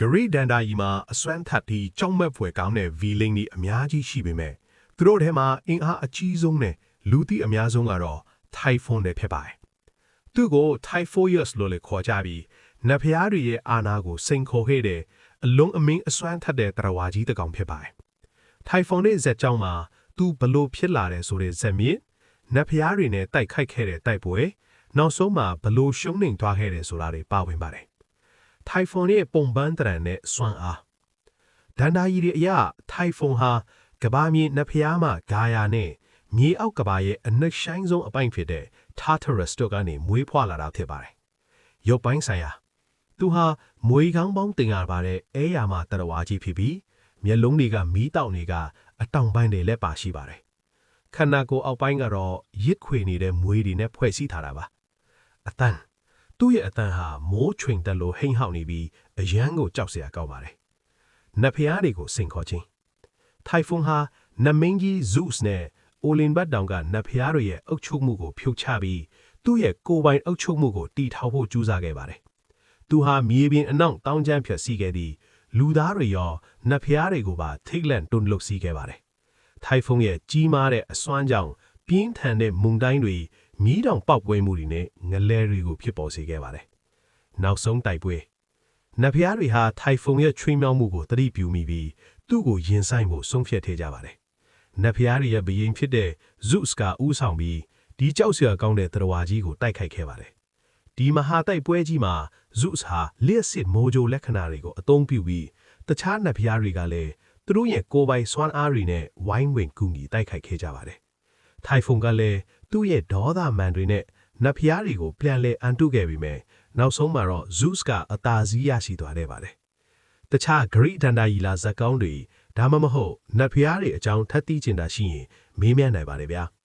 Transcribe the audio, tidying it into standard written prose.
ဂရိဒန်ဒါယီမှာအစွမ်းထပ်ပြီးကြောက်မက်ဖွယ်ကောင်းတဲ့ V-Link တွေအများကြီးရှိပေမဲ့သူတို့ထဲမှာအင်အားအကြီးဆုံးနဲ့လူသိအများဆုံးကတော့ Typhoon တွေဖြစ်ပါတယ်။သူ့ကို Typhoeus လို့လည်းခေါ်ကြပြီးနတ်ဖျားတွေရဲ့အာဏာကိုစိန်ခေါ်ခဲ့တဲ့အလုံးအမင်းအစွမ်းထက်တဲ့တရဝါကြီးတစ်ကောင်ဖြစ်ပါတယ်။ Typhoon ရဲ့ဇက်ကြောင်းမှာသူဘလို့ဖြစ်လာတယ်ဆိုတဲ့ဇက်မြင့်နတ်ဖျားတွေနဲ့တိုက်ခိုက်ခဲ့တဲ့တိုက်ပွဲနောက်ဆုံးမှာဘလို့ရှုံးနိမ့်သွားခဲ့တယ်ဆိုတာတွေပါဝင်ပါတယ်။ Typhoon ရဲ့ပုံပန်းတရံနဲ့စွမ်းအားဒန်ဒါယီတွေအရ Typhoon ဟာကဘာမြေနတ်ဖျားမှာဂါယာနဲ့မြေအောက်ကဘာရဲ့အနှက်ဆိုင်ဆုံးအပိုင်းဖြစ်တဲ့ Tartarus တို့ကနေမွေးဖွားလာတာဖြစ်ပါတယ်။ရုပ်ပိုင်းဆိုင်ရာသူဟာမွေကောင်းပေါင်းတင်ရပါတဲ့အဲယာမတရဝါကြီးဖြစ်ပြီးမျက်လုံးတွေကမီးတောက်တွေကအတောင်ပိုင်းတွေလည်းပါရှိပါတယ်။ခန္ဓာကိုယ်အောက်ပိုင်းကတော့ရစ်ခွေနေတဲ့မွေတွေနဲ့ဖွဲ့စည်းထားတာပါ။အတန်သူ့ရဲ့အတန်ဟာမိုးချွင်တက်လို့ဟိမ့်ဟောက်နေပြီးအရန်ကိုကြောက်စရာကောင်းပါတယ်။နတ်ဖျားတွေကိုစိန်ခေါ်ခြင်းTyphoon ဟာနမင်းကြီး Zeus နဲ့အိုလင်ဘတ်တောင်ကနတ်ဖျားတွေရဲ့အုပ်ချုပ်မှုကိုဖြုတ်ချပြီးသူ့ရဲ့ကိုယ်ပိုင်အုပ်ချုပ်မှုကိုတည်ထောင်ဖို့ကြိုးစားခဲ့ပါတယ်။သူဟာမြေပြင်အနောက်တောင်ကျမ်းဖြတ်စီးခဲ့ပြီးလူသားတွေရောနတ်ဖျားတွေကိုပါထိတ်လန့်တွန်းလှုပ်စီးခဲ့ပါတယ်။ Typhoon ရဲ့ကြီးမားတဲ့အစွမ်းကြောင့်ပြင်းထန်တဲ့မုန်တိုင်းတွေမီးတောင်ပေါက်ကွဲမှုတွေနဲ့ငလဲတွေကိုဖြစ်ပေါ်စေခဲ့ပါတယ်။နောက်ဆုံးတိုက်ပွဲနတ်ဖျားတွေဟာ Typhoon ရဲ့ချွေးမြောင်းမှုကိုသတိပြုမိပြီးသူ့ကိုရင်ဆိုင်ဖို့ဆုံးဖြတ်ထကြပါတယ်။နတ်ဖျားတွေရဲ့ဘုရင်ဖြစ်တဲ့ Zeus ကဦးဆောင်ပြီးဒီကြောက်စရာကောင်းတဲ့တရဝါကြီးကိုတိုက်ခိုက်ခဲ့ပါတယ်။ဒီမဟာတိုက်ပွဲကြီးမှာ Zeus ဟာလျှက်စစ်မိုးကြိုလက္ခဏာတွေကိုအသုံးပြုပြီးတခြားနတ်ဖျားတွေကလည်းသူတို့ရဲ့ကိုယ်ပိုင်စွမ်းအားတွေနဲ့ဝိုင်းဝန်းကူညီတိုက်ခိုက်ခဲ့ကြပါတယ်။ Typhoon ကလည်းသူ့ရဲ့ဒေါသမန်တွေနဲ့နတ်ဖျားတွေကိုပြန်လည်အန်တုခဲ့ပြီးမြဲနောက်ဆုံးမှာတော့ Zeus ကအသာစီးရရှိသွားခဲ့ပါတယ်။တခြားဂရိဒန်ဒါယီလာဇက်ကောင်းတွေဒါမှမဟုတ်နတ်ဖျားတွေအကြောင်းထပ်သိချင်တာရှိရင်မေးမြန်းနိုင်ပါတယ်ဗျာ။